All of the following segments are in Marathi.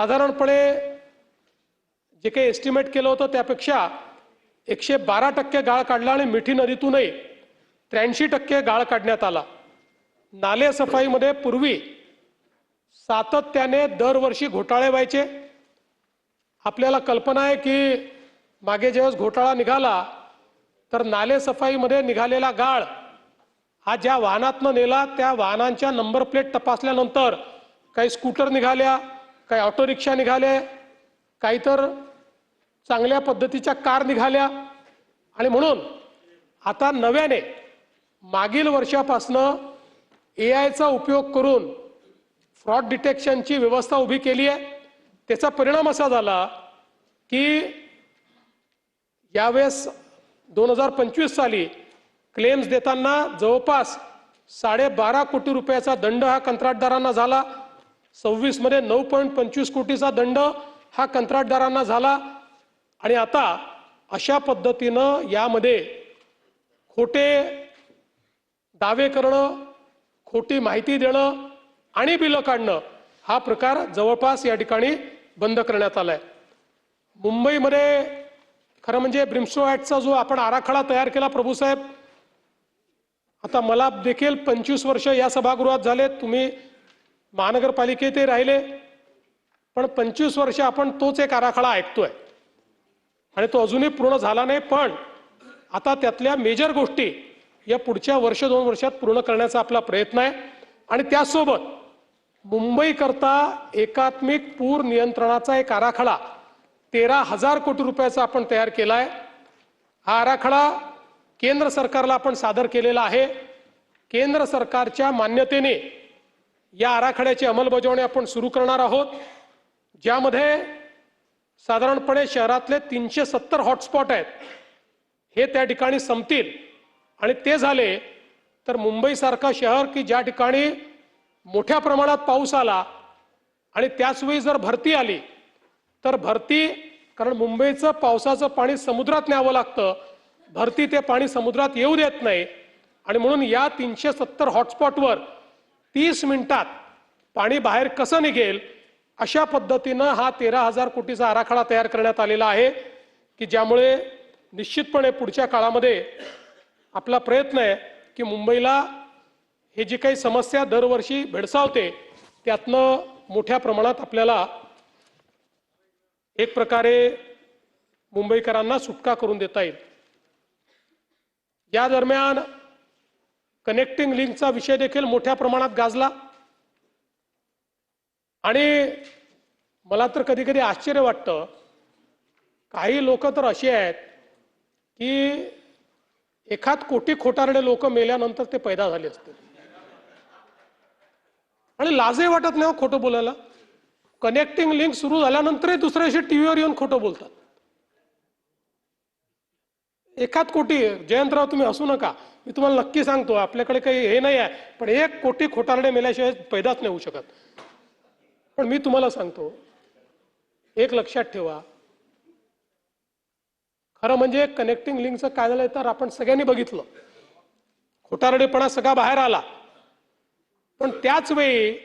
साधारणपणे जे काही एस्टिमेट केलं होतं त्यापेक्षा 112% गाळ काढला आणि मिठी नदीतूनही 83% गाळ काढण्यात आला। नाले सफाईमध्ये पूर्वी सातत्याने दरवर्षी घोटाळे व्हायचे। आपल्याला कल्पना आहे की मागे जेव्हा घोटाळा निघाला तर नाले सफाईमध्ये निघालेला गाळ हा ज्या वाहनातनं नेला त्या वाहनांच्या नंबर प्लेट तपासल्यानंतर काही स्कूटर निघाल्या, काही ऑटो रिक्षा निघाले, काही तर चांगल्या पद्धतीच्या कार निघाल्या आणि म्हणून आता नव्याने मागील वर्षापासनं एआयचा उपयोग करून फ्रॉड डिटेक्शनची व्यवस्था उभी केली आहे। त्याचा परिणाम असा झाला की यावेळेस 2025 साली क्लेम्स देताना जवळपास 12.5 कोटी रुपयाचा दंड हा कंत्राटदारांना झाला। 26 मध्ये 9.25 कोटीचा दंड हा कंत्राटदारांना झाला आणि आता अशा पद्धतीनं यामध्ये खोटे दावे करणं, खोटी माहिती देणं आणि बिलं काढणं हा प्रकार जवळपास या ठिकाणी बंद करण्यात आलाय। मुंबईमध्ये खरं म्हणजे ब्रिमस्टो ॲक्टचा जो आपण आराखडा तयार केला प्रभूसाहेब, आता मला देखील 25 वर्ष या सभागृहात झाले, तुम्ही महानगरपालिकेतही राहिले, पण 25 वर्ष आपण तोच एक आराखडा ऐकतोय आणि तो अजूनही पूर्ण झाला नाही। पण आता त्यातल्या मेजर गोष्टी या पुढच्या वर्ष 2 वर्षात पूर्ण करण्याचा आपला प्रयत्न आहे आणि त्यासोबत मुंबईकरता एकात्मिक पूर नियंत्रणाचा एक आराखडा 13,000 कोटी रुपयाचा आपण तयार केला आहे। हा आराखडा केंद्र सरकारला आपण सादर केलेला आहे। केंद्र सरकारच्या मान्यतेने या आराखड्याची अंमलबजावणी आपण सुरू करणार आहोत, ज्यामध्ये साधारणपणे शहरातले 370 हॉटस्पॉट आहेत हे त्या ठिकाणी संपतील आणि ते झाले तर मुंबईसारखा शहर की ज्या ठिकाणी मोठ्या प्रमाणात पाऊस आला आणि त्याचवेळी जर भरती आली तर भरती, कारण मुंबईचं पावसाचं पाणी समुद्रात न्यावं लागतं, भरती ते पाणी समुद्रात येऊ देत नाही आणि म्हणून या 370 हॉटस्पॉटवर 30 मिनिटात पाणी बाहेर कसं निघेल अशा पद्धतीनं हा 13,000 कोटीचा आराखडा तयार करण्यात आलेला आहे की ज्यामुळे निश्चितपणे पुढच्या काळामध्ये आपला प्रयत्न आहे की मुंबईला हे जी काही समस्या दरवर्षी भेडसावते त्यातनं मोठ्या प्रमाणात आपल्याला एक प्रकारे मुंबईकरांना सुटका करून देता येईल। या दरम्यान कनेक्टिंग लिंकचा विषय देखील मोठ्या प्रमाणात गाजला आणि मला तर कधी कधी आश्चर्य वाटतं, काही लोक तर असे आहेत की एखाद कोटी खोटारडे लोक मेल्यानंतर ते पैदा झाले असते आणि लाजही वाटत नाही खोटं बोलायला। कनेक्टिंग लिंक सुरू झाल्यानंतरही दुसऱ्या दिवशी टीव्हीवर येऊन खोटं बोलतात। एखाद कोटी, जयंतराव तुम्ही हसू नका, मी तुम्हाला नक्की सांगतो आपल्याकडे काही हे नाही आहे, पण 1 कोटी खोटारडे मेल्याशिवाय पैदाच नाही होऊ शकत। पण मी तुम्हाला सांगतो, एक लक्षात ठेवा, खरं म्हणजे कनेक्टिंग लिंकचं काय झालं तर आपण सगळ्यांनी बघितलं, खोटारडेपणा सगळा बाहेर आला, पण त्याच वेळी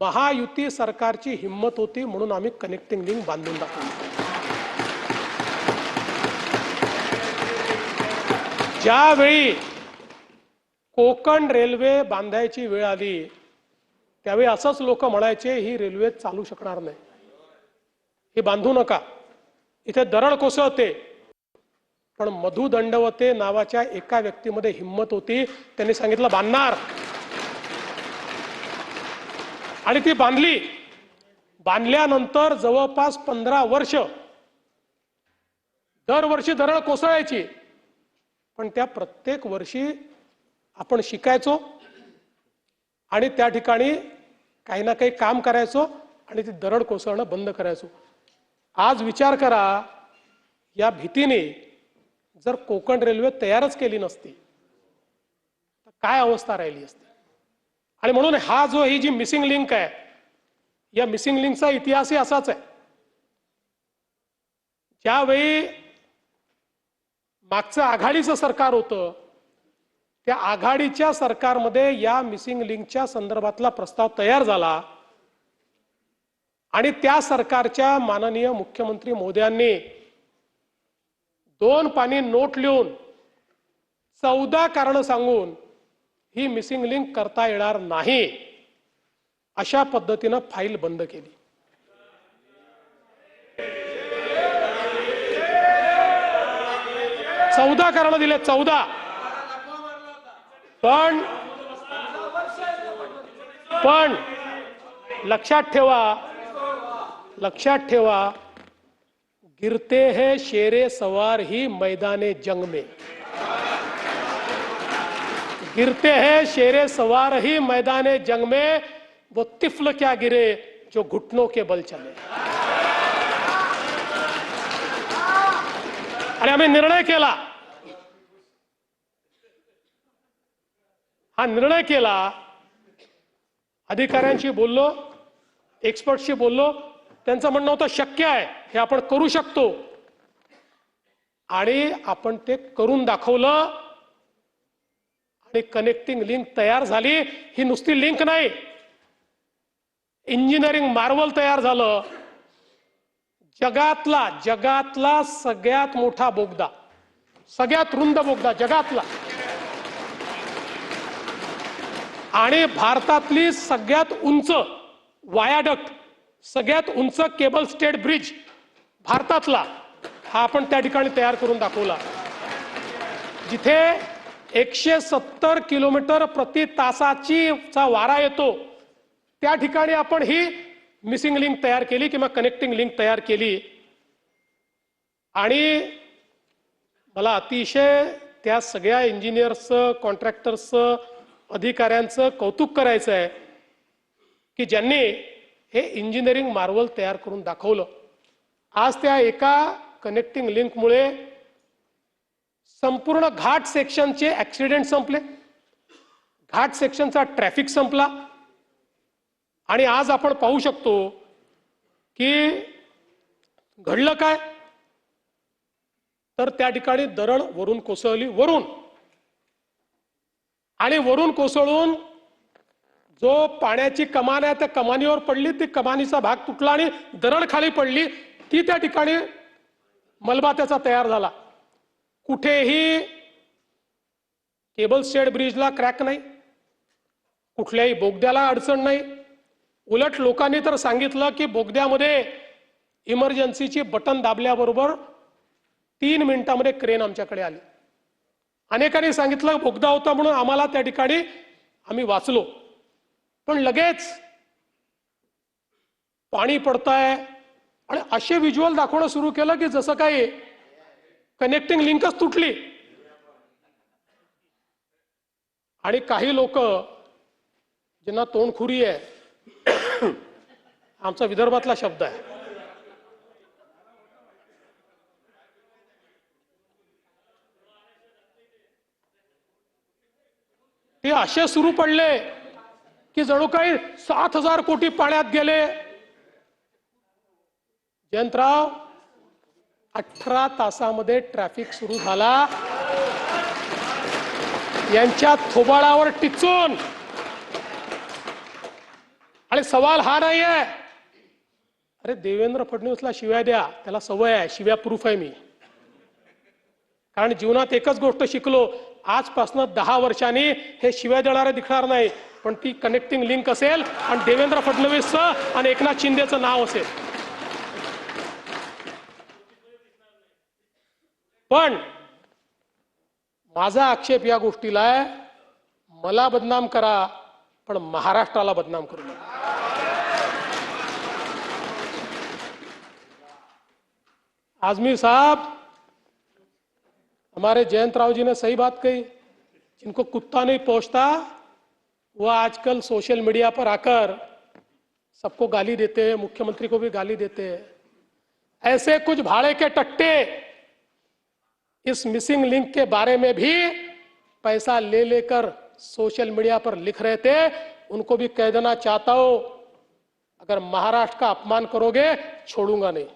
महायुती सरकारची हिम्मत होती म्हणून आम्ही कनेक्टिंग लिंक बांधून दाखवली। ज्यावेळी कोकण रेल्वे बांधायची वेळ आली त्यावेळी असंच लोक म्हणायचे ही रेल्वे चालू शकणार नाही, हे बांधू नका, इथे दरड कोसळते। पण मधु दंडवते नावाच्या एका व्यक्तीमध्ये हिम्मत होती, त्यांनी सांगितलं बांधणार आणि ती बांधली। बांधल्यानंतर जवळपास 15 वर्ष दरवर्षी दरड कोसळायची, पण त्या प्रत्येक वर्षी आपण शिकायचो आणि त्या ठिकाणी काही ना काही काम करायचो आणि ती दरड कोसळणं बंद करायचो। आज विचार करा, या भीतीने जर कोकण रेल्वे तयारच केली नसती तर काय अवस्था राहिली असती। आणि म्हणून ही जी मिसिंग लिंक आहे, या मिसिंग लिंकचा इतिहासही असाच आहे। ज्यावेळी मागचं आघाडीचं सरकार होतं त्या आघाडीच्या सरकारमध्ये या मिसिंग लिंकच्या संदर्भातला प्रस्ताव तयार झाला आणि त्या सरकारच्या माननीय मुख्यमंत्री मोदयांनी 2 पानी नोट लिहून 14 कारण सांगून ही मिसिंग लिंक करता येणार नाही अशा पद्धतीने फाईल बंद केली। चौदा कारण दिले, 14। पण लक्षात ठेवा, गिरते हैं शेरे सवार ही मैदाने जंग में, गिरते हैं शेरे सवार ही मैदाने जंग में, वो तिफल क्या गिरे जो घुटनों के बल चले। आणि आम्ही निर्णय केला, हा निर्णय केला, अधिकाऱ्यांशी बोललो, एक्सपर्टशी बोललो, त्यांचं म्हणणं होतं शक्य आहे, हे आपण करू शकतो, आणि आपण ते करून दाखवलं आणि कनेक्टिंग लिंक तयार झाली। ही नुसती लिंक नाही, इंजिनिअरिंग मार्वल तयार झालं। जगातला सगळ्यात मोठा बोगदा, सगळ्यात रुंद बोगदा जगातला, आणि भारतातली सगळ्यात उंच वायाडक्ट, सगळ्यात उंच केबल स्टेट ब्रिज भारतातला, हा आपण त्या ठिकाणी तयार करून दाखवला, जिथे 170 किलोमीटर प्रति तासाचा वारा येतो, त्या ठिकाणी आपण ही मिसिंग लिंक तयार केली किंवा कनेक्टिंग लिंक तयार केली। आणि मला अतिशय त्या सगळ्या इंजिनियर्सचं, कॉन्ट्रॅक्टर्सचं, अधिकाऱ्यांचं कौतुक करायचं आहे की ज्यांनी हे इंजिनिअरिंग मार्वल तयार करून दाखवलं। आज त्या एका कनेक्टिंग लिंकमुळे संपूर्ण घाट सेक्शनचे ऍक्सिडेंट संपले, घाट सेक्शनचा ट्रॅफिक संपला, आणि आज आपण पाहू शकतो की घडलं काय, तर त्या ठिकाणी दरड वरून कोसळली, आणि वरून कोसळून जो पाण्याची कमान आहे त्या कमानीवर पडली, ती कमानीचा भाग तुटला आणि दरड खाली पडली, ती त्या ठिकाणी मलबा त्याचा तयार झाला। कुठेही केबल स्टेट ब्रिजला क्रॅक नाही, कुठल्याही बोगद्याला अडचण नाही। उलट लोकांनी तर सांगितलं की बोगद्यामध्ये इमर्जन्सीची बटन दाबल्याबरोबर 3 मिनिटांमध्ये क्रेन आमच्याकडे आली। अनेकांनी सांगितलं बोगदा होता म्हणून आम्हाला त्या ठिकाणी आम्ही वाचलो, पण लगेच पाणी पडतंय आणि असे व्हिज्युअल दाखवणं सुरू केलं की जसं काही कनेक्टिंग लिंकच तुटली। आणि काही लोक ज्यांना तोंडखुरी आहे, आमचा विदर्भातला शब्द आहे, ते असे सुरू पडले की जणू काही 7,000 कोटी पाण्यात गेले। जयंतराव, 18 तासामध्ये ट्रॅफिक सुरू झाला, यांच्या थोबाडावर टिचून। आणि सवाल हा नाही आहे, अरे देवेंद्र फडणवीसला शिव्या द्या, त्याला सवय आहे, शिव्या प्रूफ आहे मी, कारण जीवनात एकच गोष्ट शिकलो, आजपासून 10 वर्षांनी हे शिव्या देणारे दिसणार नाही, पण ती कनेक्टिंग लिंक असेल आणि देवेंद्र फडणवीसचं आणि एकनाथ शिंदेचं नाव असेल। पण माझा आक्षेप या गोष्टीला आहे, मला बदनाम करा पण महाराष्ट्राला बदनाम करू नका। आजमी साहब, हमारे जयंत राव जी ने सही बात कही, जिनको कुत्ता नहीं पहुंचता वो आजकल सोशल मीडिया पर आकर सबको गाली देते हैं, मुख्यमंत्री को भी गाली देते हैं। ऐसे कुछ भाड़े के टट्टे इस मिसिंग लिंक के बारे में भी पैसा ले लेकर सोशल मीडिया पर लिख रहे थे, उनको भी कह देना चाहता हूं, अगर महाराष्ट्र का अपमान करोगे छोड़ूंगा नहीं।